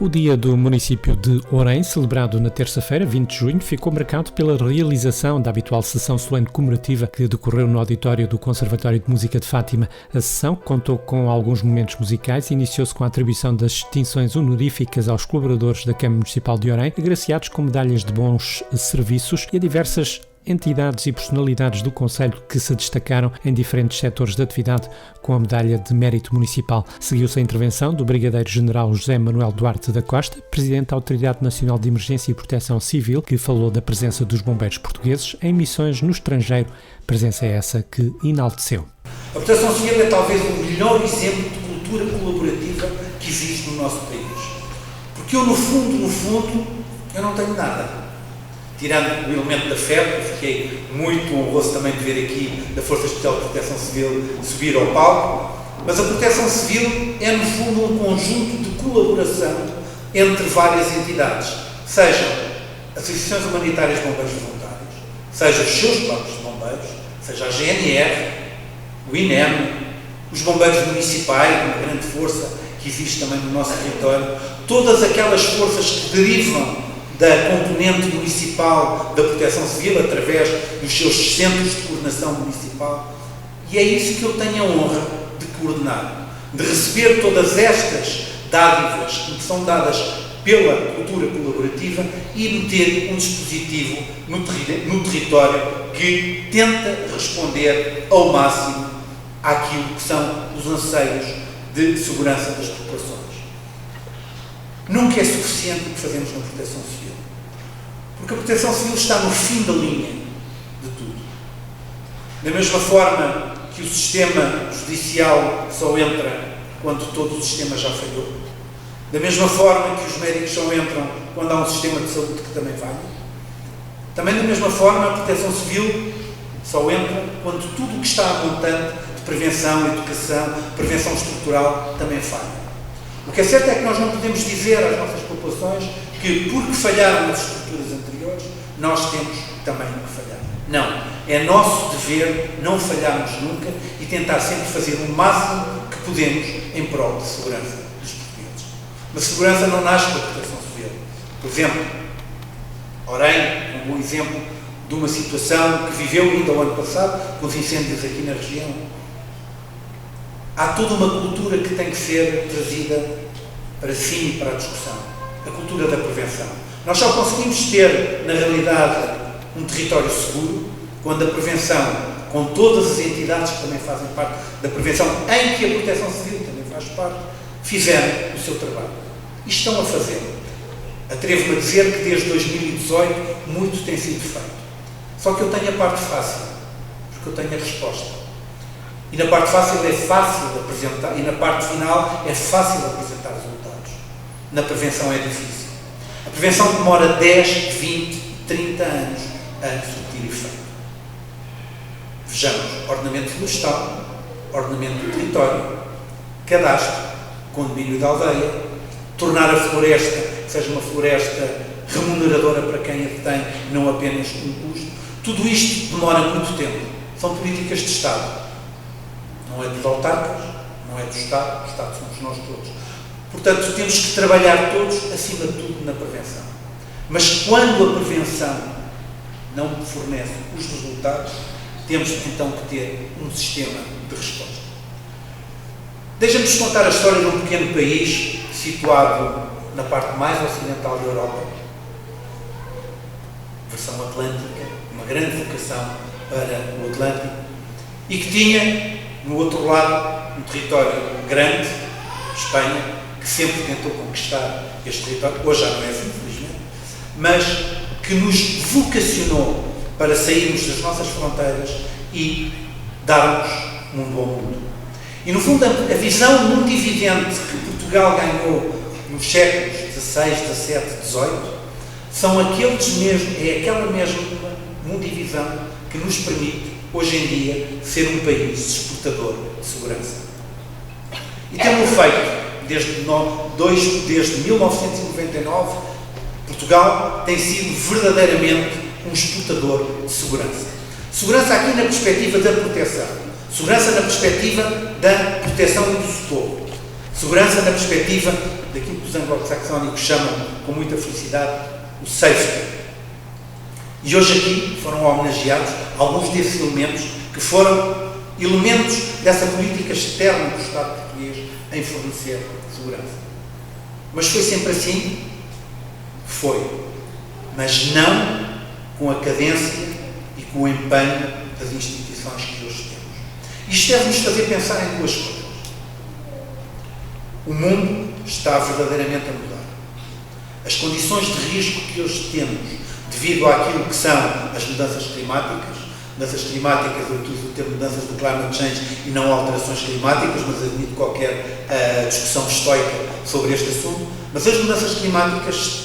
O dia do município de Orém, celebrado na terça-feira, 20 de junho, ficou marcado pela realização da habitual sessão solene comemorativa que decorreu no auditório do Conservatório de Música de Fátima. A sessão contou com alguns momentos musicais e iniciou-se com a atribuição das distinções honoríficas aos colaboradores da Câmara Municipal de Orém, agraciados com medalhas de bons serviços, e a diversas entidades e personalidades do Conselho que se destacaram em diferentes setores de atividade com a medalha de mérito municipal. Seguiu-se a intervenção do Brigadeiro-General José Manuel Duarte da Costa, Presidente da Autoridade Nacional de Emergência e Proteção Civil, que falou da presença dos bombeiros portugueses em missões no estrangeiro, presença essa que enalteceu. A Proteção Civil é talvez o melhor exemplo de cultura colaborativa que existe no nosso país. Porque eu, no fundo, eu não tenho nada. Tirando o elemento da FEP, eu fiquei muito honroso também de ver aqui da Força Especial de Proteção Civil subir ao palco, mas a Proteção Civil é, no fundo, um conjunto de colaboração entre várias entidades, sejam associações humanitárias de bombeiros voluntários, sejam os seus corpos de bombeiros, seja a GNR, o INEM, os bombeiros municipais, uma grande força que existe também no nosso território, todas aquelas forças que derivam da componente municipal da Proteção Civil, através dos seus centros de coordenação municipal, e é isso que eu tenho a honra de coordenar, de receber todas estas dádivas que são dadas pela cultura colaborativa e meter um dispositivo no território que tenta responder ao máximo àquilo que são os anseios de segurança das populações. Nunca é suficiente o que fazemos na Proteção Civil, porque a Proteção Civil está no fim da linha de tudo. Da mesma forma que o sistema judicial só entra quando todo o sistema já falhou, da mesma forma que os médicos só entram quando há um sistema de saúde que também falha, também da mesma forma a Proteção Civil só entra quando tudo o que está a montante de prevenção, educação, prevenção estrutural também falha. O que é certo é que nós não podemos dizer às nossas populações que, porque falharam as estruturas anteriores, nós temos também que falhar. Não. É nosso dever não falharmos nunca e tentar sempre fazer o máximo que podemos em prol de segurança dos portugueses. Mas segurança não nasce da Proteção Civil. Por exemplo, Orém é um bom exemplo de uma situação que viveu ainda o ano passado, com os incêndios aqui na região. Há toda uma cultura que tem que ser trazida para cima e para a discussão. A cultura da prevenção. Nós só conseguimos ter, na realidade, um território seguro quando a prevenção, com todas as entidades que também fazem parte da prevenção, em que a Proteção Civil também faz parte, fizerem o seu trabalho. E estão a fazê-lo. Atrevo-me a dizer que desde 2018 muito tem sido feito. Só que eu tenho a parte fácil, porque eu tenho a resposta. E na parte fácil é fácil de apresentar, e na parte final é fácil de apresentar resultados. Na prevenção é difícil. A prevenção demora 10, 20, 30 anos a surtir efeito. Vejamos, ordenamento florestal, ordenamento do território, cadastro, condomínio da aldeia, tornar a floresta, seja uma floresta remuneradora para quem a tem, não apenas um custo. Tudo isto demora muito tempo. São políticas de Estado. Não é dos autarcas, não é do Estado, o Estado somos nós todos. Portanto, temos que trabalhar todos, acima de tudo, na prevenção. Mas quando a prevenção não fornece os resultados, temos então que ter um sistema de resposta. Deixa-nos contar a história de um pequeno país situado na parte mais ocidental da Europa, versão atlântica, uma grande vocação para o Atlântico, e que tinha no outro lado, um território grande, Espanha, que sempre tentou conquistar este território, hoje já não é assim, infelizmente, mas que nos vocacionou para sairmos das nossas fronteiras e darmos um bom mundo. E, no fundo, a visão muito evidente que Portugal ganhou nos séculos XVI, XVII, XVIII, são aqueles mesmos, é aquela mesma mundivisão que nos permite, hoje em dia, ser um país exportador de segurança. E temos feito, desde 1999, Portugal tem sido verdadeiramente um exportador de segurança. Segurança aqui na perspectiva da proteção. Segurança na perspectiva da proteção e do socorro. Segurança na perspectiva daquilo que os anglo-saxónicos chamam, com muita felicidade, o safety. E hoje aqui foram homenageados alguns desses elementos que foram elementos dessa política externa do Estado português em fornecer segurança. Mas foi sempre assim? Foi. Mas não com a cadência e com o empenho das instituições que hoje temos. Isto deve-nos fazer pensar em duas coisas. O mundo está verdadeiramente a mudar. As condições de risco que hoje temos, devido àquilo que são as mudanças climáticas, eu utilizo o termo mudanças do climate change e não alterações climáticas, mas admito qualquer discussão estoica sobre este assunto, mas as mudanças climáticas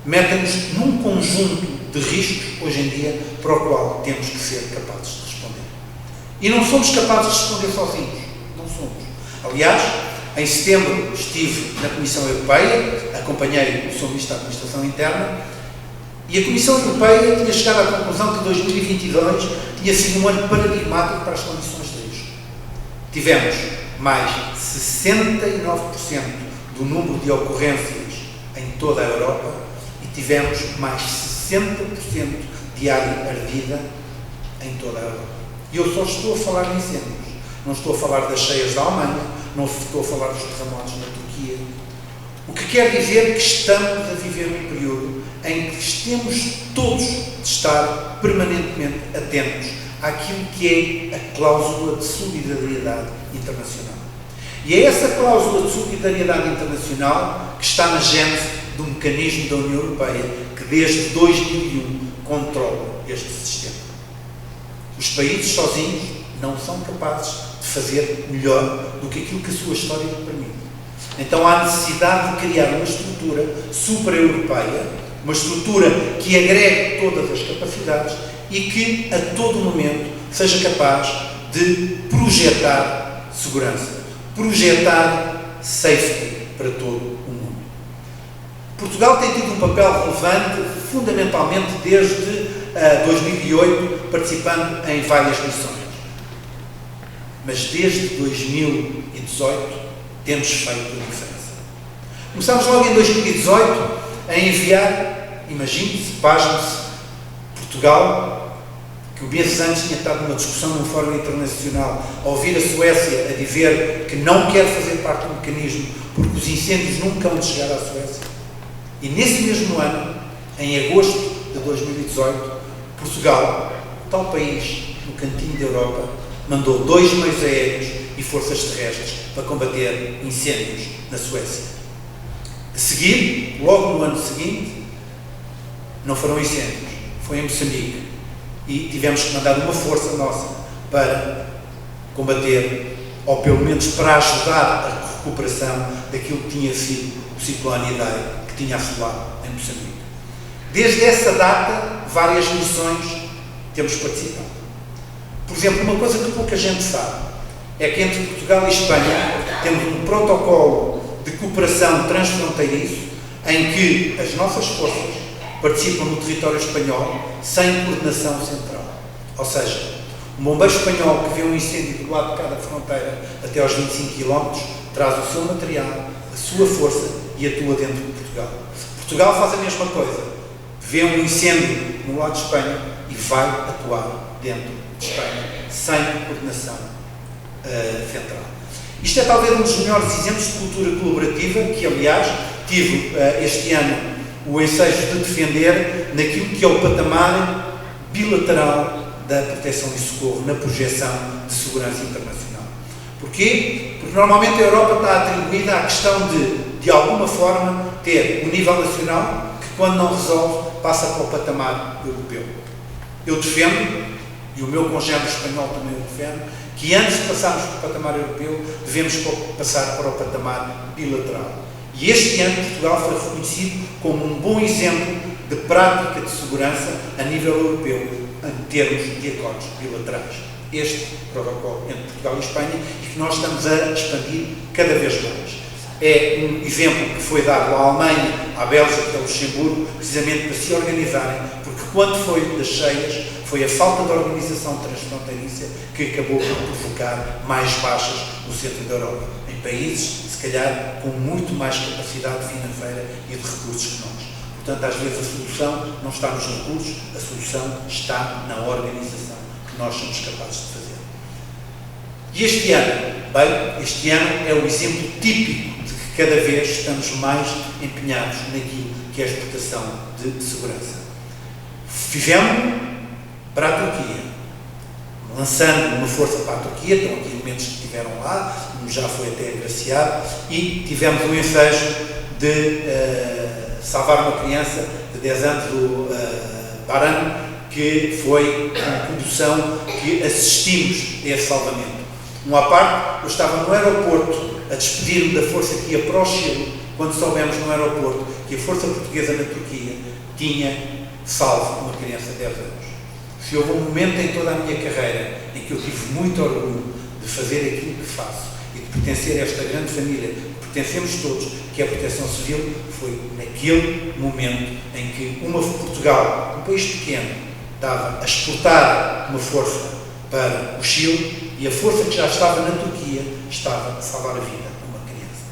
metem-nos num conjunto de riscos, hoje em dia, para o qual temos que ser capazes de responder. E não somos capazes de responder sozinhos. Não somos. Aliás, em setembro estive na Comissão Europeia, acompanhei o Sr. Ministro da Administração Interna, e a Comissão Europeia tinha chegado à conclusão que 2022 tinha sido um ano paradigmático para as condições de risco. Tivemos mais 69% do número de ocorrências em toda a Europa e tivemos mais 60% de área ardida em toda a Europa. E eu só estou a falar de incêndios. Não estou a falar das cheias da Alemanha, não estou a falar dos terremotos na Turquia. O que quer dizer que estamos a viver um período em que temos todos de estar permanentemente atentos àquilo que é a cláusula de solidariedade internacional. E é essa cláusula de solidariedade internacional que está na gênese do mecanismo da União Europeia, que desde 2001 controla este sistema. Os países sozinhos não são capazes de fazer melhor do que aquilo que a sua história lhe permite. Então há necessidade de criar uma estrutura supra-europeia, uma estrutura que agregue todas as capacidades e que, a todo momento, seja capaz de projetar segurança, projetar safety para todo o mundo. Portugal tem tido um papel relevante, fundamentalmente desde 2008, participando em várias missões. Mas desde 2018 temos feito a diferença. Começámos logo em 2018 a enviar, imagine-se, pasme-se, Portugal, que meses antes tinha estado numa discussão num fórum internacional, a ouvir a Suécia a dizer que não quer fazer parte do mecanismo porque os incêndios nunca vão chegar à Suécia. E nesse mesmo ano, em agosto de 2018, Portugal, tal país no cantinho da Europa, mandou 2 meios aéreos e forças terrestres para combater incêndios na Suécia. A seguir, logo no ano seguinte, não foram incêndios, foi em Moçambique. E tivemos que mandar uma força nossa para combater, ou pelo menos para ajudar a recuperação daquilo que tinha sido o ciclone Idai, que tinha assolado em Moçambique. Desde essa data, várias missões temos participado. Por exemplo, uma coisa que pouca gente sabe é que entre Portugal e Espanha temos um protocolo de cooperação transfronteiriço em que as nossas forças participam no território espanhol sem coordenação central. Ou seja, um bombeiro espanhol que vê um incêndio do lado de cada fronteira até aos 25 km traz o seu material, a sua força e atua dentro de Portugal. Portugal faz a mesma coisa. Vê um incêndio no lado de Espanha e vai atuar dentro de Espanha sem coordenação central. Isto é talvez um dos melhores exemplos de cultura colaborativa que, aliás, tive este ano o ensejo de defender naquilo que é o patamar bilateral da proteção e socorro na projeção de segurança internacional. Porquê? Porque normalmente a Europa está atribuída à questão de alguma forma, ter um nível nacional que, quando não resolve, passa para o patamar europeu. Eu defendo, e o meu congénero espanhol também o defende, que antes de passarmos para o patamar europeu, devemos passar para o patamar bilateral. E este ano Portugal foi reconhecido como um bom exemplo de prática de segurança a nível europeu, em termos de acordos bilaterais. Este protocolo entre Portugal e Espanha, e que nós estamos a expandir cada vez mais. É um exemplo que foi dado à Alemanha, à Bélgica, ao Luxemburgo, precisamente para se organizarem, porque quando foi das cheias, foi a falta de organização transfronteiriça que acabou por provocar mais baixas no centro da Europa, em em países, se calhar, com muito mais capacidade financeira e de recursos que nós. Portanto, às vezes a solução não está nos recursos, a solução está na organização que nós somos capazes de fazer. E este ano é o exemplo típico de que cada vez estamos mais empenhados naquilo que é a exportação de segurança. Fizemos para a Turquia, lançando uma força para a Turquia, estão aqui elementos que estiveram lá, um já foi até agraciado, e tivemos o ensejo de salvar uma criança de 10 anos, do Baran, que foi com condução que assistimos a esse salvamento. À parte, eu estava no aeroporto a despedir-me da força que ia para o Chile, quando soubemos no aeroporto que a força portuguesa na Turquia tinha salvo uma criança de 10 anos. Se houve um momento em toda a minha carreira em que eu tive muito orgulho de fazer aquilo que faço e de pertencer a esta grande família que pertencemos todos, que é a Proteção Civil, foi naquele momento em que Portugal, um país pequeno, estava a exportar uma força para o Chile e a força que já estava na Turquia estava a salvar a vida de uma criança.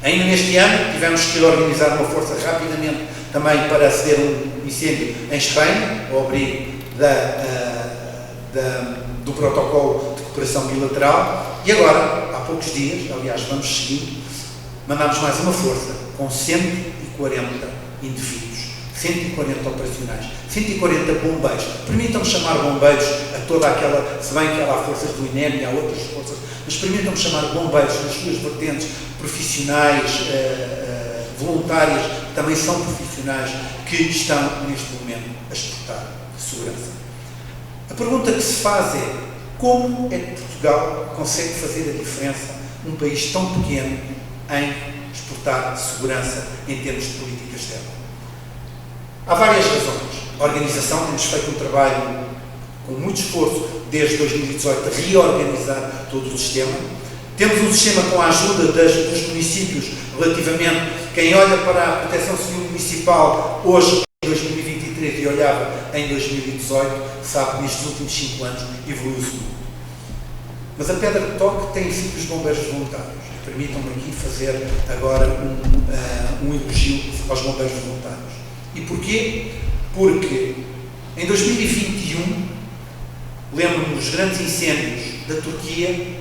Ainda neste ano tivemos que organizar uma força rapidamente também para aceder a um incêndio em Espanha, ao abrigo do protocolo de cooperação bilateral, e agora, há poucos dias, aliás, vamos seguir, mandamos mais uma força com 140 indivíduos, 140 operacionais, 140 bombeiros. Permitam-me chamar bombeiros a toda aquela, se bem que há forças do INEM e há outras forças, mas permitam-me chamar bombeiros nas suas vertentes profissionais, voluntárias, que também são profissionais, que estão neste momento a exportar segurança. A pergunta que se faz é: como é que Portugal consegue fazer a diferença, um país tão pequeno, em exportar segurança em termos de política externa? Há várias razões. A organização, temos feito um trabalho com muito esforço desde 2018 a reorganizar todo o sistema. Temos um sistema com a ajuda dos municípios relativamente, quem olha para a Proteção Civil Municipal hoje, em 2023, e olhava em 2018, sabe que nestes últimos 5 anos evoluiu-se muito. Mas a pedra de toque tem sido os bombeiros voluntários. Permitam-me aqui fazer agora um elogio aos bombeiros voluntários. E porquê? Porque em 2021, lembro-me dos grandes incêndios da Turquia,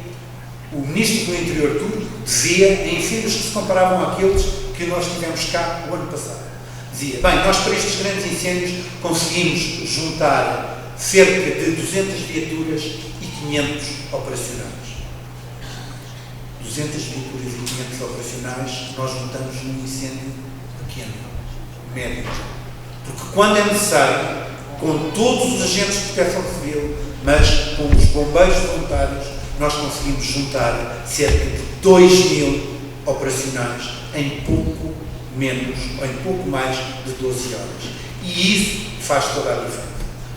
o Ministro do Interior turco dizia, em incêndios que se comparavam àqueles que nós tivemos cá o ano passado, dizia: bem, nós para estes grandes incêndios conseguimos juntar cerca de 200 viaturas e 500 operacionais. 200 viaturas e 500 operacionais nós juntamos num incêndio pequeno, médio. Porque quando é necessário, com todos os agentes de proteção civil, mas com os bombeiros voluntários, nós conseguimos juntar cerca de 2.000 operacionais em pouco menos, ou em pouco mais de 12 horas. E isso faz toda a diferença.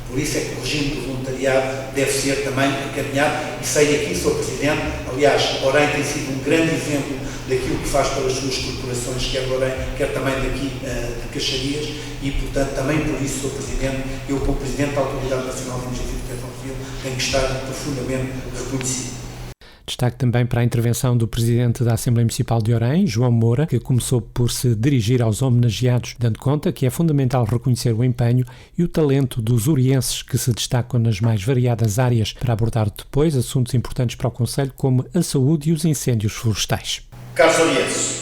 Por isso é que o regime do voluntariado deve ser também acarinhado, e sei aqui, Sr. Presidente, aliás, Orem tem sido um grande exemplo daquilo que faz pelas suas corporações, quer de Orem, quer também daqui de Caxarias, e, portanto, também por isso, Sr. Presidente, eu, como Presidente da Autoridade Nacional de Emergência e Proteção Civil, tenho que estar profundamente reconhecido. Destaque também para a intervenção do Presidente da Assembleia Municipal de Orem, João Moura, que começou por se dirigir aos homenageados, dando conta que é fundamental reconhecer o empenho e o talento dos orienses que se destacam nas mais variadas áreas, para abordar depois assuntos importantes para o Concelho, como a saúde e os incêndios florestais. Caros orienses,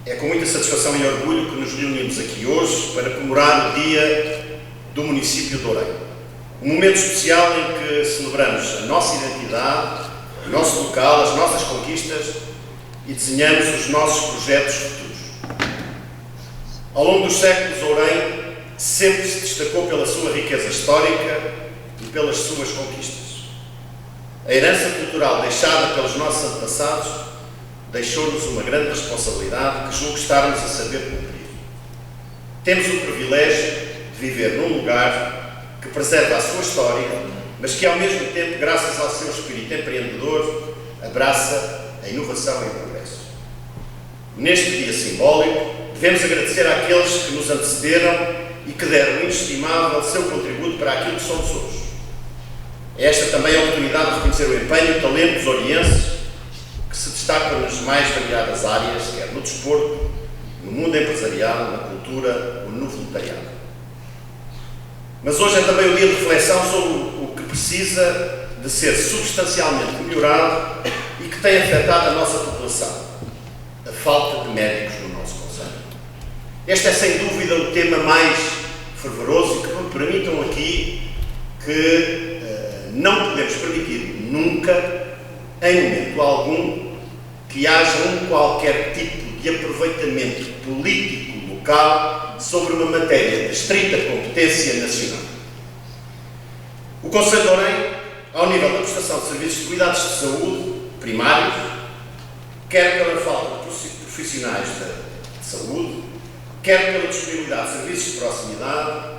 é com muita satisfação e orgulho que nos reunimos aqui hoje para comemorar o Dia do Município de Orem. Um momento especial em que celebramos a nossa identidade, o nosso local, as nossas conquistas e desenhamos os nossos projetos futuros. Ao longo dos séculos, Orem sempre se destacou pela sua riqueza histórica e pelas suas conquistas. A herança cultural deixada pelos nossos antepassados deixou-nos uma grande responsabilidade que julgo estarmos a saber cumprir. Temos o privilégio de viver num lugar que preserva a sua história, mas que, ao mesmo tempo, graças ao seu espírito empreendedor, abraça a inovação e o progresso. Neste dia simbólico, devemos agradecer àqueles que nos antecederam e que deram um inestimável seu contributo para aquilo que somos hoje. É esta também a oportunidade de reconhecer o empenho e o talento dos orienses, que se destacam nas mais variadas áreas, quer no desporto, no mundo empresarial, na cultura ou no voluntariado. Mas hoje é também o dia de reflexão sobre o que precisa de ser substancialmente melhorado e que tem afetado a nossa população: a falta de médicos no nosso concelho. Este é sem dúvida o tema mais fervoroso e que me permitam aqui que não podemos permitir nunca, em momento algum, que haja qualquer tipo de aproveitamento político local sobre uma matéria de estrita competência nacional. O Concelho de Orem, ao nível da prestação de serviços de cuidados de saúde primários, quer pela falta de profissionais de saúde, quer pela disponibilidade de serviços de proximidade,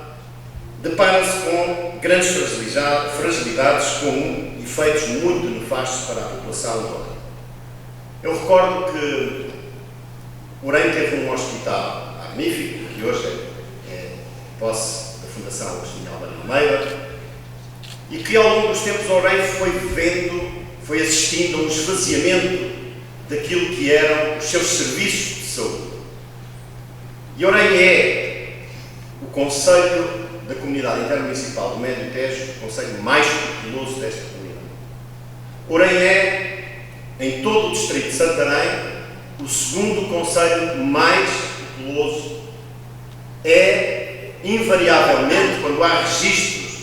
depara-se com grandes fragilidades com efeitos muito nefastos para a população de Orem. Eu recordo que Orem teve um hospital magnífico, que hoje é posse da Fundação Agostinho Álvaro Almeida, e que ao longo dos tempos Orem foi assistindo a um esvaziamento daquilo que eram os seus serviços de saúde. E Orem é o concelho da comunidade intermunicipal do Médio Tejo, o concelho mais populoso desta comunidade. Orem é, em todo o distrito de Santarém, o segundo concelho mais populoso. É, invariavelmente, quando há registros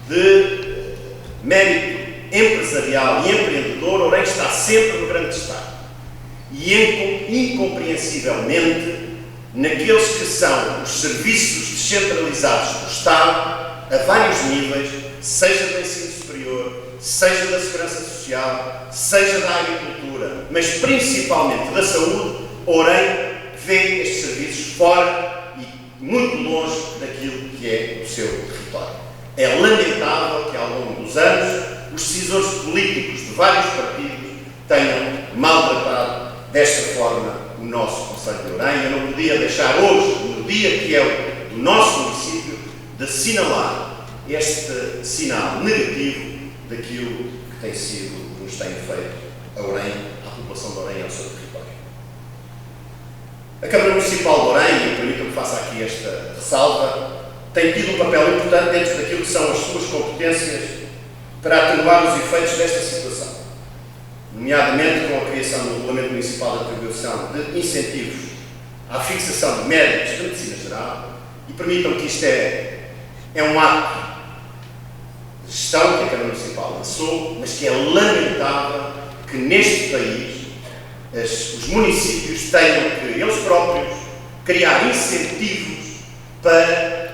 de mérito empresarial e empreendedor, Orem está sempre no grande destaque. E, incompreensivelmente, naqueles que são os serviços descentralizados do Estado, a vários níveis, seja do ensino superior, seja da segurança social, seja da agricultura, mas principalmente da saúde, Orem vê estes serviços fora e muito longe daquilo que é o seu território. É lamentável que, ao longo dos anos, os decisores políticos de vários partidos tenham maltratado desta forma o nosso Concelho de Orem. Eu não podia deixar hoje, no dia que é do nosso município, de assinalar este sinal negativo daquilo que tem sido, que nos tem feito a Orem, à população de Orem e ao seu território. A Câmara Municipal de Orem, e permitam-me que faça aqui esta ressalva, tem tido um papel importante dentro daquilo que são as suas competências para atenuar os efeitos desta situação, nomeadamente com a criação do Regulamento Municipal de Atribuição de Incentivos à fixação de médicos de medicina geral, e permitam que isto é um ato de gestão que a Câmara Municipal lançou, mas que é lamentável que neste país os municípios tenham que, eles próprios, criar incentivos para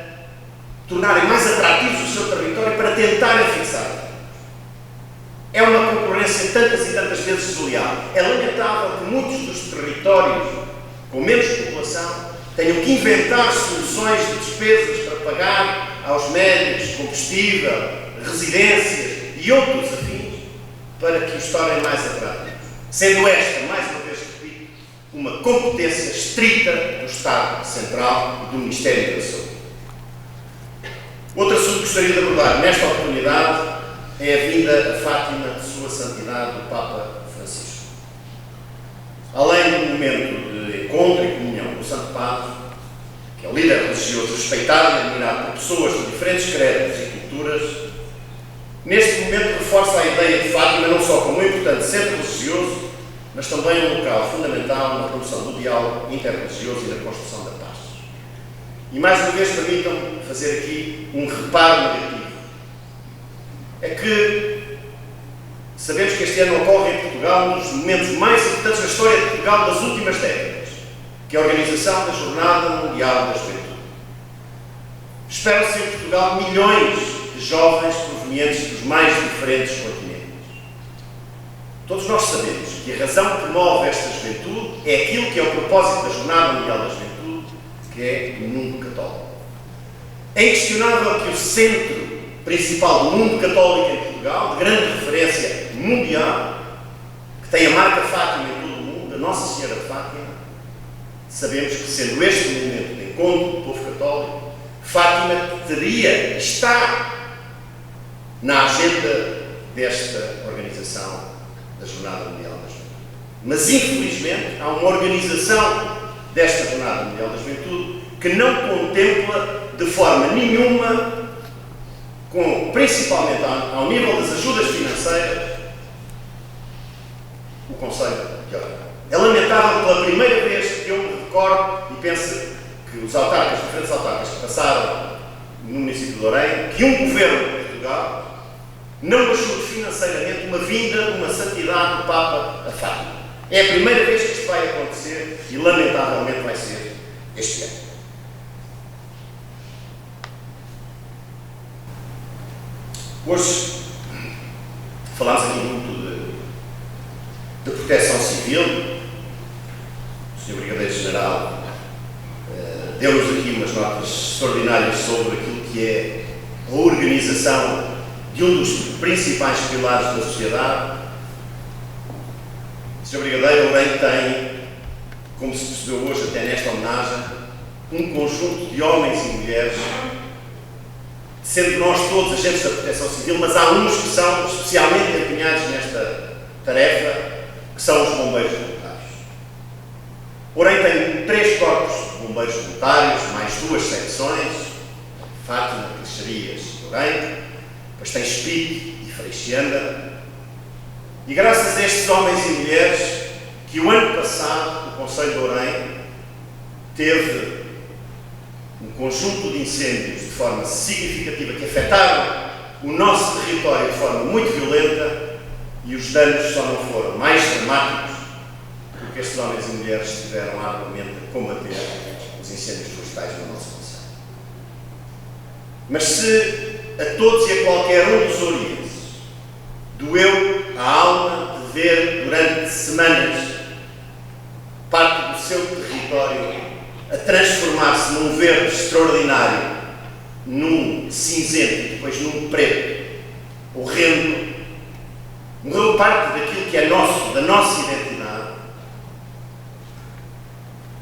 tornarem mais atrativos o seu território, para tentarem fixar. É uma concorrência tantas e tantas vezes desleal. É lamentável que muitos dos territórios com menos população tenham que inventar soluções de despesas para pagar aos médicos combustível, residências e outros afins para que os tornem mais atrativos. Sendo esta, mais uma vez repito, uma competência estrita do Estado Central e do Ministério da Saúde. Outro assunto que gostaria de abordar nesta oportunidade é a vinda a Fátima de Sua Santidade do Papa Francisco. Além do momento de encontro e comunhão com o Santo Padre, que é o líder religioso respeitado e admirado por pessoas de diferentes credos e culturas, neste momento reforça a ideia de Fátima não só como um importante centro religioso, mas também um local fundamental na promoção do diálogo interreligioso e na construção da paz. E mais uma vez permitam-me fazer aqui um reparo negativo. É que sabemos que este ano ocorre em Portugal um dos momentos mais importantes da história de Portugal das últimas décadas, que é a organização da Jornada Mundial da Juventude. Esperam-se em Portugal milhões de jovens provenientes dos mais diferentes continentes. Todos nós sabemos que a razão que move esta juventude é aquilo que é o propósito da Jornada Mundial da Juventude, que é o mundo católico. É inquestionável que o centro principal do mundo católico em Portugal, de grande referência mundial, que tem a marca Fátima em todo o mundo, a Nossa Senhora de Fátima, sabemos que, sendo este o momento de encontro do povo católico, Fátima está na agenda desta organização da Jornada Mundial da Juventude. Mas, infelizmente, há uma organização desta Jornada Mundial da Juventude que não contempla de forma nenhuma, principalmente ao nível das ajudas financeiras, o Conselho de Orem. É lamentável, pela primeira vez que eu me recordo, e penso que os diferentes autarcas que passaram no município de Orem, que um governo de Portugal não ajude financeiramente uma vinda de uma santidade do Papa a Fátima. É a primeira vez que isto vai acontecer e, lamentavelmente, vai ser este ano. Hoje falámos aqui muito de proteção civil. O Sr. Brigadeiro-General deu-nos aqui umas notas extraordinárias sobre aquilo que é a organização de um dos principais pilares da sociedade. O Sr. Brigadeiro Orem tem, como se percebeu hoje até nesta homenagem, um conjunto de homens e mulheres, sendo nós todos agentes da proteção civil, mas há uns que são especialmente empenhados nesta tarefa, que são os bombeiros voluntários. Orem tem 3 corpos de bombeiros voluntários, mais 2 secções, Fátima, Queixarias e Orem, depois tem Espírito e Freixenda. E graças a estes homens e mulheres, que o ano passado o Conselho de Orem teve um conjunto de incêndios de forma significativa que afetaram o nosso território de forma muito violenta, e os danos só não foram mais dramáticos porque estes homens e mulheres estiveram arduamente a combater os incêndios florestais no nosso concelho. Mas se a todos e a qualquer um dos orientes doeu a alma de ver durante semanas parte do seu território a transformar-se num verde extraordinário, num cinzento e depois num preto horrendo, morreu parte daquilo que é nosso, da nossa identidade,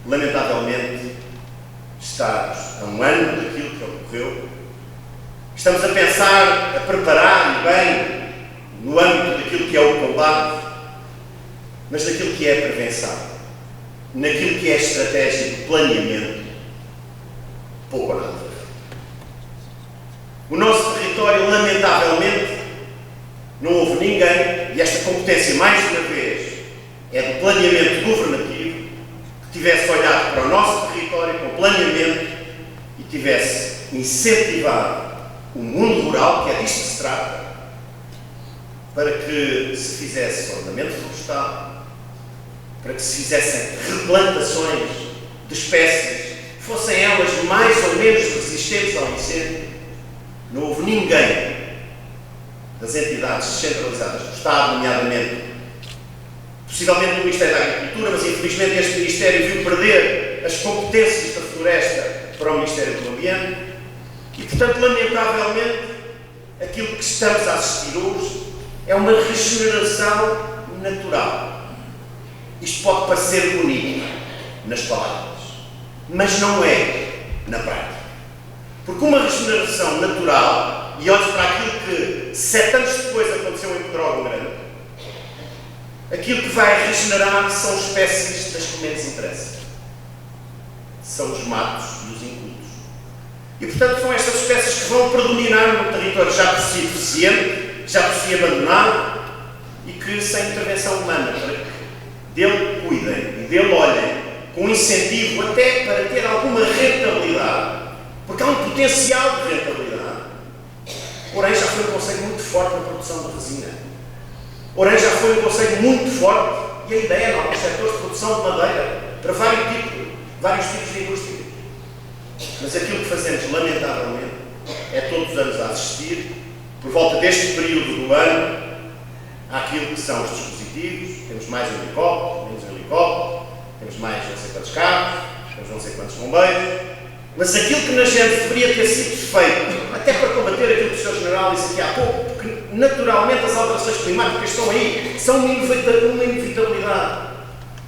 lamentavelmente estamos a um ano daquilo que ocorreu, estamos a pensar, a preparar, e bem, no âmbito daquilo que é o combate, mas daquilo que é a prevenção, naquilo que é a estratégia de planeamento, pouco ou nada. O nosso território, lamentavelmente, não houve ninguém, e esta competência, mais uma vez, é do planeamento governativo, que tivesse olhado para o nosso território com planeamento e tivesse incentivado o mundo rural, que é disto que se trata, para que se fizesse ordenamento florestal, para que se fizessem replantações de espécies, fossem elas mais ou menos resistentes ao incêndio. Não houve ninguém das entidades descentralizadas do Estado, nomeadamente, possivelmente no Ministério da Agricultura, mas infelizmente este Ministério viu perder as competências da floresta para o Ministério do Ambiente e, portanto, lamentavelmente, aquilo que estamos a assistir hoje é uma regeneração natural. Isto pode parecer bonito nas palavras, mas não é na prática. Porque uma regeneração natural, e olhos para aquilo que 7 anos depois aconteceu em Pedrógão Grande, aquilo que vai regenerar são espécies das que menos interessam. São os matos e os incultos. E, portanto, são estas espécies que vão predominar num território já por si deficiente, já por si abandonado, e que, sem intervenção humana, para que dele cuidem e dele olhem, com incentivo até para ter alguma rentabilidade, porque há um potencial de rentabilidade. Orem já foi um conceito muito forte na produção de resina. Orem já foi um conceito muito forte, e a ideia é nos setores de produção de madeira, para vários tipos de indústria. Mas aquilo que fazemos, lamentavelmente, é todos os anos a assistir, por volta deste período do ano, àquilo que são os dispositivos. Temos mais um helicóptero, menos um helicóptero, temos mais não sei quantos carros, temos não sei quantos bombeiros, mas aquilo que na gente deveria ter sido feito, até para combater aquilo que o Sr. General disse aqui há pouco, porque naturalmente as alterações climáticas estão aí, são uma inevitabilidade.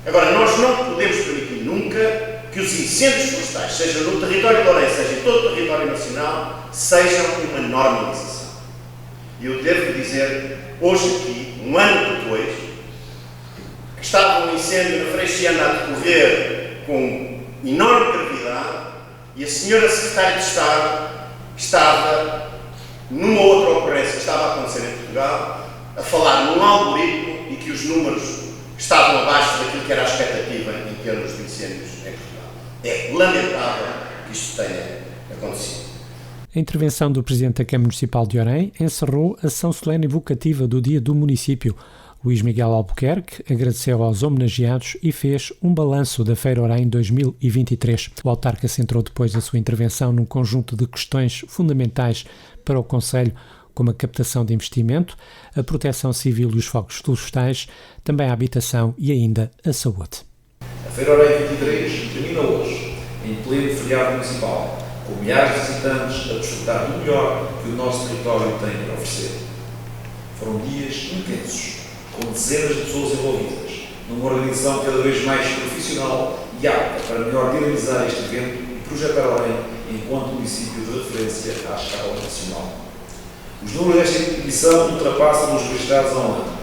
Agora, nós não podemos permitir nunca que os incêndios florestais, seja no território de Orem, seja em todo o território nacional, sejam uma normalização. E eu devo dizer, hoje aqui, um ano depois, as Estava um incêndio na Freixeana a decorrer com enorme gravidade e a senhora Secretária de Estado estava, numa outra ocorrência que estava a acontecer em Portugal, a falar num algoritmo e que os números estavam abaixo daquilo que era a expectativa em termos de incêndios em Portugal. É lamentável que isto tenha acontecido. A intervenção do Presidente da Câmara Municipal de Orem encerrou a ação solene evocativa do Dia do Município. Luís Miguel Albuquerque agradeceu aos homenageados e fez um balanço da Feira Orem 2023. O autarca centrou depois a sua intervenção num conjunto de questões fundamentais para o Concelho, como a captação de investimento, a proteção civil e os focos florestais, também a habitação e ainda a saúde. A Feira Orem 23 termina hoje, em pleno feriado municipal, com milhares de visitantes a desfrutar do melhor que o nosso território tem para oferecer. Foram dias intensos, com dezenas de pessoas envolvidas, numa organização cada vez mais profissional e apta para melhor dinamizar este evento e projetar Orem enquanto município de referência à escala nacional. Os números desta edição ultrapassam os registrados há um ano.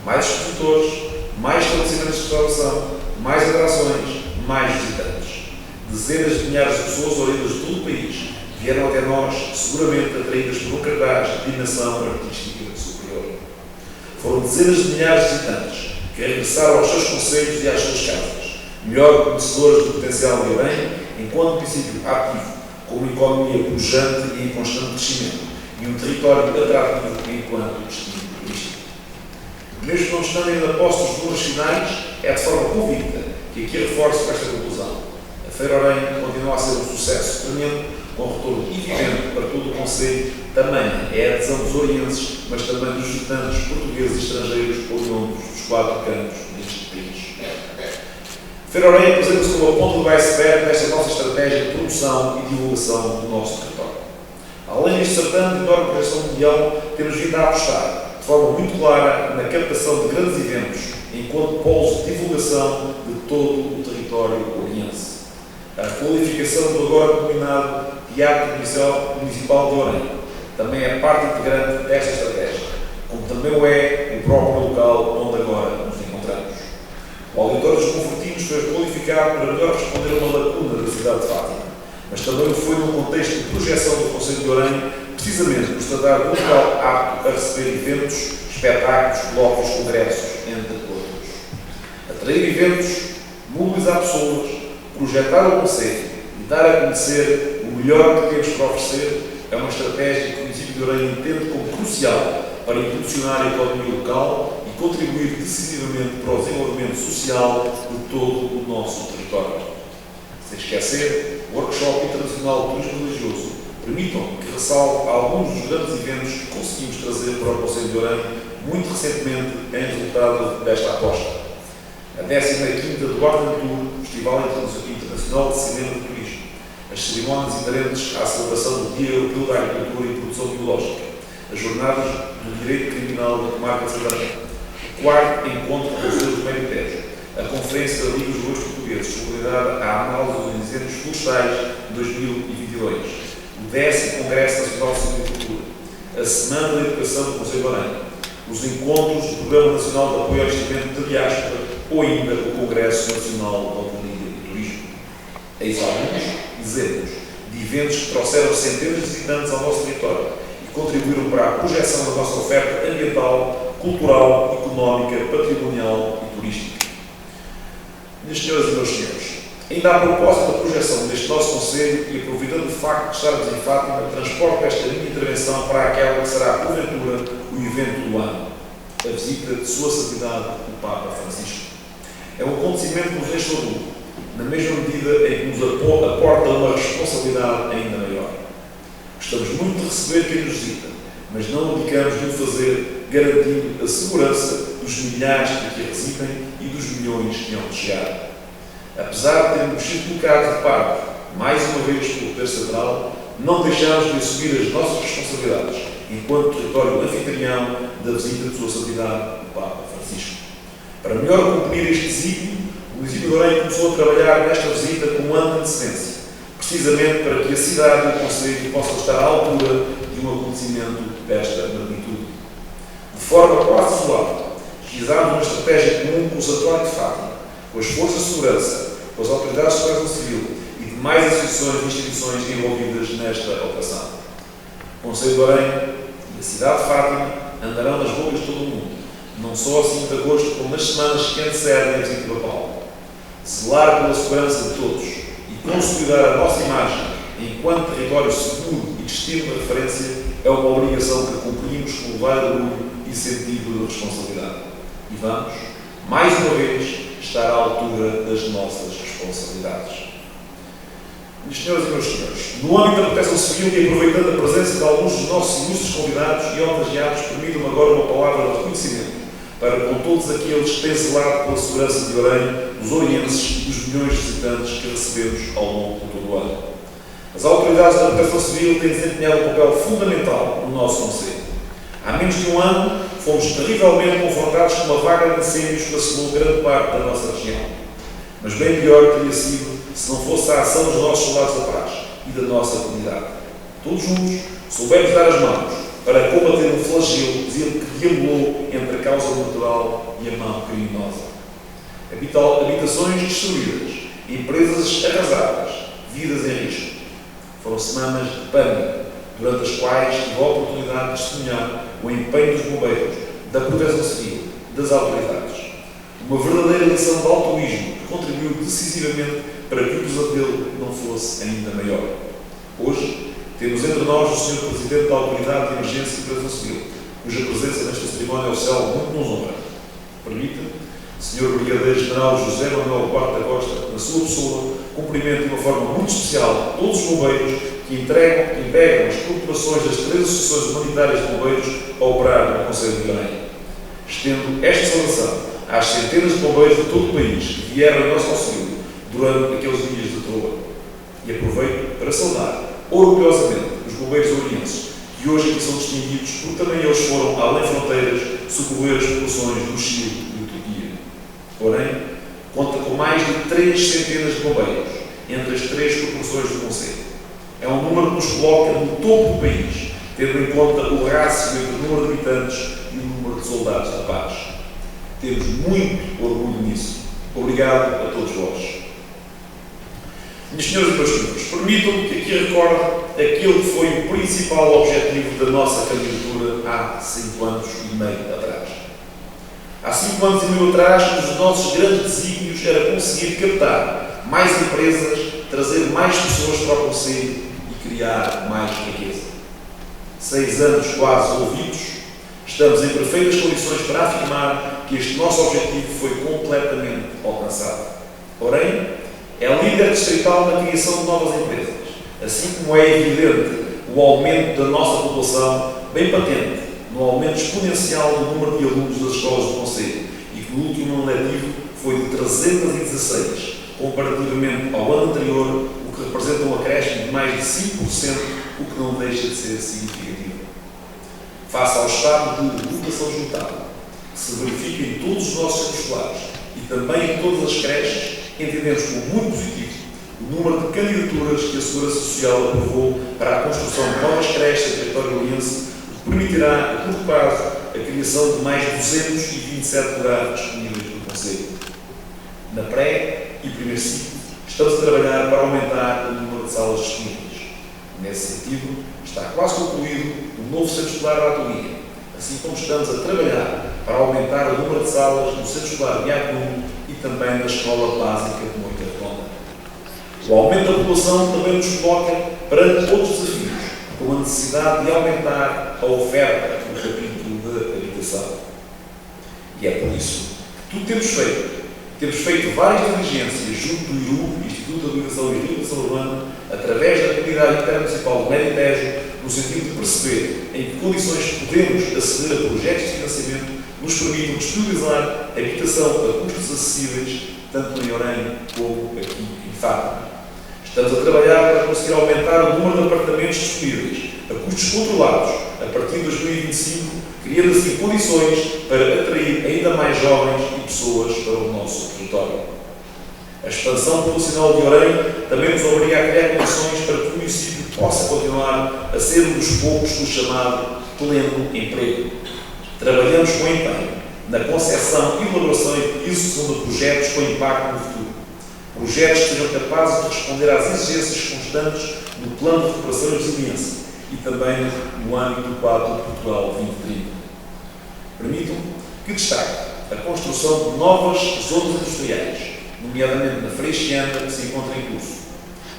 Mais expositores, mais estabelecimentos de restauração, mais atrações, mais visitantes. Dezenas de milhares de pessoas oriundas de todo o país vieram até nós, seguramente atraídas por um cartaz de dimensão artística superior. Foram dezenas de milhares de visitantes que regressaram aos seus concelhos e às suas casas, melhor conhecedores do potencial de Orem, enquanto município ativo, com uma economia pujante e em constante crescimento, e um território atrativo enquanto destino turístico. Mesmo que não estando ainda postos os números finais, é de forma convicta que aqui reforço esta conclusão. A Feira Orem continua a ser um sucesso tremendo, com retorno evidente para todo o concelho. Também é a adesão dos orienses, mas também dos visitantes portugueses e estrangeiros oriundos dos 4 cantos deste país. A Feira Orem apresenta-se como a ponta do iceberg desta nossa estratégia de promoção e divulgação do nosso território. Além deste certame de enorme projeção mundial, temos vindo a apostar de forma muito clara na captação de grandes eventos, enquanto polos de divulgação de todo o território oriense. A qualificação do agora denominado Teatro Municipal de Orem também é parte integrante desta estratégia, como também o é o próprio local onde agora nos encontramos. O Auditório dos Convertidos foi qualificado para melhor responder a uma lacuna da cidade de Fátima, mas também foi num contexto de projeção do Concelho de Orem, precisamente por se tratar de um local apto a receber eventos, espetáculos, blocos, congressos, entre outros. Atrair eventos, mobilizar pessoas, projetar o Concelho e dar a conhecer o melhor que temos para oferecer é uma estratégia que o município de Orem entende como crucial para impulsionar a economia local e contribuir decisivamente para o desenvolvimento social de todo o nosso território. Sem esquecer, o Workshop Internacional de Turismo Religioso permitam que ressalve alguns dos grandes eventos que conseguimos trazer para o Concelho de Orem muito recentemente em resultado desta aposta. A 15ª do Garden Tour, Festival Internacional de Cinema e Turismo, as cerimónias inerentes à celebração do Dia Europeu da Agricultura e Produção Biológica, as jornadas do Direito Criminal da Comarca de Santarém, o 4º Encontro com os do Meio Tejo, a Conferência da Liga dos Bois Portugueses, subordinada à análise dos incêndios florestais de 2022, o 10º Congresso Nacional de Silvicultura, a Semana da Educação do Concelho de Orem, os encontros do Programa Nacional de Apoio ao Investimento de Diáspora ou ainda o Congresso Nacional de Autonomia e Turismo. Eis alguns exemplos de eventos que trouxeram centenas de visitantes ao nosso território e contribuíram para a projeção da nossa oferta ambiental, cultural, económica, patrimonial e turística. Minhas senhoras e meus senhores, ainda a propósito da projeção deste nosso Concelho e aproveitando o facto de estarmos em Fátima, transporto esta minha intervenção para aquela que será, porventura, o evento do ano, a visita de Sua Santidade, o Papa Francisco. É um acontecimento que nos enche de orgulho, na mesma medida em que nos aporta uma responsabilidade ainda maior. Gostamos muito de receber quem nos visita, mas não abdicamos de o fazer garantindo a segurança dos milhares que aqui residem e dos milhões que hão de chegar. Apesar de termos sido colocados de parte, mais uma vez pelo Poder Central, não deixamos de assumir as nossas responsabilidades enquanto território anfitrião da visita de Sua Santidade, o Papa Francisco. Para melhor cumprir este desígnio, o município de Orem começou a trabalhar nesta visita com ampla antecedência, precisamente para que a cidade e o Concelho possam estar à altura de um acontecimento desta magnitude. De forma quase isolada, realizámos uma estratégia comum com com o Santuário de Fátima, com as forças de segurança, com as autoridades de proteção civil e demais associações e instituições envolvidas nesta operação. O Conselho de Orem e a cidade de Fátima andarão nas bocas de todo o mundo, não só a 5 de agosto, como nas semanas que antecedem a visita de Paulo. Zelar pela segurança de todos e consolidar a nossa imagem enquanto território seguro e destino de referência é uma obrigação que cumprimos com elevado orgulho e sentido de responsabilidade. E vamos, mais uma vez, estar à altura das nossas responsabilidades. Minhas senhoras e meus senhores, no âmbito da proteção civil e aproveitando a presença de alguns dos nossos ilustres convidados e homenageados, permitam-me agora uma palavra de reconhecimento para com todos aqueles que têm zelado pela segurança de Orem, dos orienses e dos milhões de visitantes que recebemos ao longo de todo o ano. As autoridades da proteção civil têm desempenhado um papel fundamental no nosso concelho. Há menos de um ano, fomos terrivelmente confrontados com uma vaga de incêndios que assolou grande parte da nossa região. Mas bem pior teria sido se não fosse a ação dos nossos soldados da paz e da nossa comunidade. Todos juntos soubemos dar as mãos para combater um flagelo que deambulou entre a causa natural e a mão criminosa. Habitações destruídas, empresas arrasadas, vidas em risco. Foram semanas de pânico, durante as quais tive a oportunidade de testemunhar o empenho dos bombeiros, da proteção civil, das autoridades. Uma verdadeira lição de altruísmo que contribuiu decisivamente para que o pesadelo não fosse ainda maior. Hoje, temos entre nós o Sr. Presidente da Autoridade de Emergência e Proteção Civil, cuja presença nesta cerimónia oficial muito nos honra. Permita-me, Sr. Brigadeiro-General José Manuel Duarte da Costa, na sua pessoa, cumprimento de uma forma muito especial todos os bombeiros que integram as corporações das 3 associações humanitárias de bombeiros a operar no Concelho de Orem. Estendo esta saudação às centenas de bombeiros de todo o país que vieram em nosso auxílio durante aqueles dias de terror. E aproveito para saudar orgulhosamente os bombeiros orienses, que hoje aqui são distinguidos porque também eles foram, além fronteiras, socorrer as populações do Chile e da Turquia. Porém, conta com mais de 3 centenas de bombeiros entre as 3 corporações do Concelho. É um número que nos coloca no topo do país, tendo em conta o rácio entre o número de habitantes e o número de soldados da paz. Temos muito orgulho nisso. Obrigado a todos vós. Minhas senhoras e meus senhores, permitam-me que aqui recorde aquele que foi o principal objetivo da nossa candidatura há 5 anos e meio atrás. Há 5 anos e meio atrás, um dos nossos grandes desígnios era conseguir captar mais empresas, trazer mais pessoas para o Concelho e criar mais riqueza. 6 anos quase ouvidos, estamos em perfeitas condições para afirmar que este nosso objetivo foi completamente alcançado. Porém, é líder distrital na criação de novas empresas, assim como é evidente o aumento da nossa população, bem patente, no aumento exponencial do número de alunos das escolas do Concelho, e que no último ano letivo foi de 316, comparativamente ao ano anterior, o que representa um acréscimo de mais de 5%, o que não deixa de ser significativo. Face ao estado de educação juntada, que se verifica em todos os nossos centros escolares e também em todas as creches, entendemos como muito positivo o número de candidaturas que a Segurança Social aprovou para a construção de novas creches no território oriense, o que permitirá, a curto prazo, a criação de mais 227 lugares disponíveis no Concelho. Na pré e primeiro ciclo, estamos a trabalhar para aumentar o número de salas disponíveis. Nesse sentido, está quase concluído o novo centro escolar da Atolia, assim como estamos a trabalhar para aumentar o número de salas no centro escolar de Acum e também na escola básica de Moita Redonda. O aumento da população também nos coloca perante outros desafios, com a necessidade de aumentar a oferta no capítulo da habitação. E é por isso que tudo temos feito. Temos feito várias diligências junto do IRU, Instituto de Habitação e Reabilitação Urbana, através da Comunidade Intermunicipal do Médio Tejo, no sentido de perceber em que condições podemos aceder a projetos de financiamento que nos permitam disponibilizar habitação a custos acessíveis, tanto em Orem como aqui em Fátima. Estamos a trabalhar para conseguir aumentar o número de apartamentos disponíveis a custos controlados a partir de 2025, criando assim condições para atrair ainda mais jovens e pessoas para o nosso território. A expansão populacional de Orem também nos obriga a criar condições para que o município possa continuar a ser um dos poucos do chamado pleno emprego. Trabalhamos com empenho na concepção, elaboração e execução de projetos com impacto no futuro. Projetos que sejam capazes de responder às exigências constantes do Plano de Recuperação e Resiliência e também no âmbito do quadro Portugal 2030. Permitam-me que destaque a construção de novas zonas industriais, nomeadamente na Freixiana, que se encontra em curso.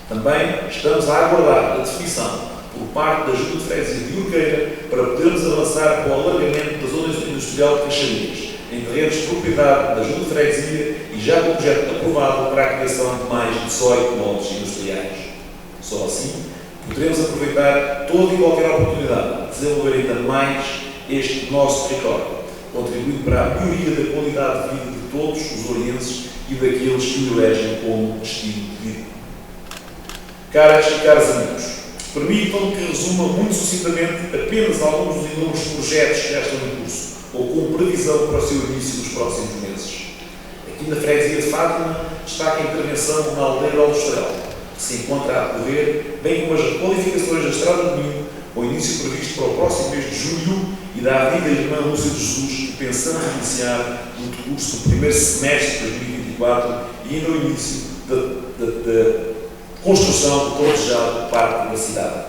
Também estamos a aguardar a definição por parte da Junta de Freguesia de Urqueira para podermos avançar com o alargamento da zona industrial de Caxarias, em terrenos de propriedade da Junta de Freguesia e já com o projeto aprovado para a criação de mais 18 lotes industriais. Só assim poderemos aproveitar toda e qualquer oportunidade de desenvolver ainda mais este nosso território, contribuindo para a melhoria da qualidade de vida de todos os orienses e daqueles que o elegem como destino de vida. Caras e caros amigos, permitam-me que resuma muito sucintamente apenas alguns dos inúmeros projetos que já estão em curso, ou com previsão para o seu início nos próximos meses. Aqui na Freguesia de Fátima destaca a intervenção na Aldeia do Estrela, que se encontra a decorrer, bem como as requalificações da Estrada do Minho, com início previsto para o próximo mês de julho, e da Avenida Irmã Lúcia de Jesus, que pensamos iniciar no decurso do primeiro semestre de 2024 e ainda o início da construção do tão desejado Parque da Cidade.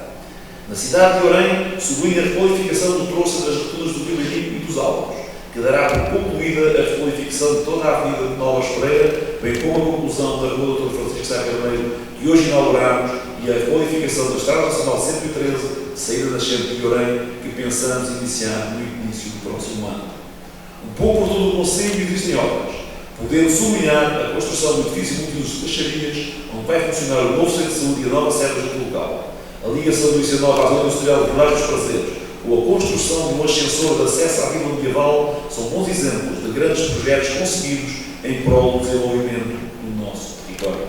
Na cidade de Orem, sublinha a requalificação do troço das roturas do Vilarinho e dos Álvaros, que dará por concluída a requalificação de toda a Avenida de Nova Espreira, bem como a conclusão da Rua Dr. Francisco Sá Carneiro, que hoje inauguramos, e a requalificação da Estrada Nacional 113, saída da Xente de Orem, que pensamos iniciar no início do próximo ano. Um pouco por todo o concelho existem obras, podendo sublinhar a construção do edifício multiuso de Caxarias, onde vai funcionar o novo centro de saúde e a nova sede do local, a ligação do Liceu Nova à zona industrial de Vilares dos Prazeres, ou a construção de um ascensor de acesso à vila medieval, são bons exemplos de grandes projetos conseguidos em prol do desenvolvimento do nosso território.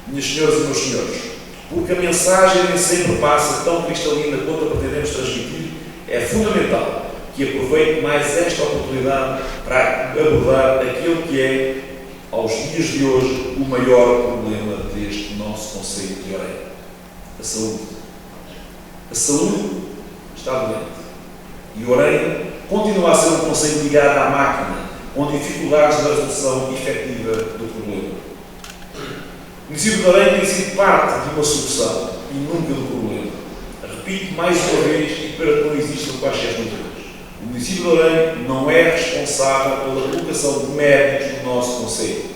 Minhas senhoras e meus senhores, porque a mensagem nem sempre passa tão cristalina quanto a pretendemos transmitir, é fundamental que aproveite mais esta oportunidade para abordar aquele que é, aos dias de hoje, o maior problema deste nosso concelho de Orem: a saúde. A saúde está doente. E Orem continua a ser um concelho ligado à máquina, com dificuldades na resolução efetiva do problema. O município de Orem tem sido parte de uma solução e nunca do problema. Repito mais uma vez e para que não existam quaisquer dúvidas. O município de Orem não é responsável pela colocação de médicos no nosso concelho.